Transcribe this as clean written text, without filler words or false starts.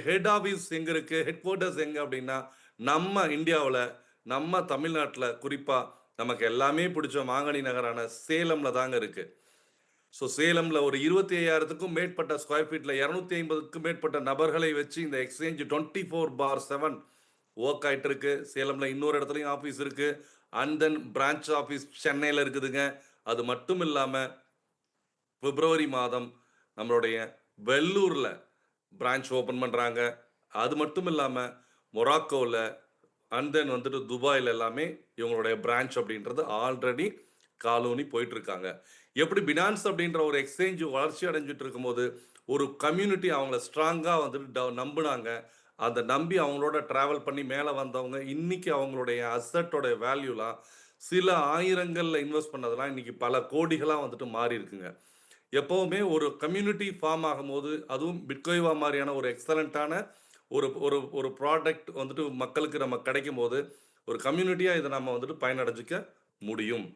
Head office எங்க இருக்கு? Head quarters எங்க அப்டின்னா, நம்ம இந்தியாவுல, நம்ம தமிழ்நாட்ல குறிப்பா நமக்கு எல்லாமே பிடிச்ச மாங்கனி நகரான சேலம்ல தாங்க இருக்கு. ஸோ சேலம்ல ஒரு 25,000க்கும் மேற்பட்ட ஸ்கொயர் ஃபீட்ல 250க்கும் மேற்பட்ட நபர்களை வச்சு இந்த எக்ஸ்சேஞ்ச் 24/7 வொர்க் ஆயிட்டு இருக்கு. சேலம்ல இன்னொரு இடத்துலயும் ஆஃபீஸ் இருக்கு. அண்ட் தென் பிரான்ச் ஆஃபீஸ் சென்னையில இருக்குதுங்க. அது மட்டும் இல்லாம பிப்ரவரி மாதம் நம்மளுடைய வெள்ளூர்ல பிரான்ச் ஓப்பன் பண்றாங்க. அது மட்டும் இல்லாம மொராக்கோல அண்ட் தென் வந்துட்டு துபாய்ல எல்லாமே இவங்களுடைய பிரான்ச் அப்படின்றது ஆல்ரெடி காலூனி போயிட்டு இருக்காங்க. எப்படி பினான்ஸ் அப்படின்ற ஒரு எக்ஸ்சேஞ்ச் வளர்ச்சி அடைஞ்சுட்டு இருக்கும்போது, ஒரு கம்யூனிட்டி அவங்கள ஸ்ட்ராங்கா வந்துட்டு நம்புனாங்க. அத நம்பி அவங்களோட டிராவல் பண்ணி மேல வந்தவங்க, இன்னைக்கு அவங்களுடைய அசெட்டோட வேல்யூலாம் சில ஆயிரங்கள்ல இன்வெஸ்ட் பண்ணதெல்லாம் இன்னைக்கு பல கோடிகளா வந்துட்டு மாறி இருக்குங்க. எப்பவுமே ஒரு கம்யூனிட்டி ஃபார்ம் ஆகும்போது, அதுவும் பிட்கோய்வா மாரியான ஒரு எக்ஸலன்ட்டான ஒரு ஒரு ஒரு ப்ராடக்ட் வந்துட்டு மக்களுக்கு நம்ம கிடைக்கும்போது, ஒரு கம்யூனிட்டியா இத நம்ம வந்துட்டு பயனடைஞ்சுக்க முடியும்.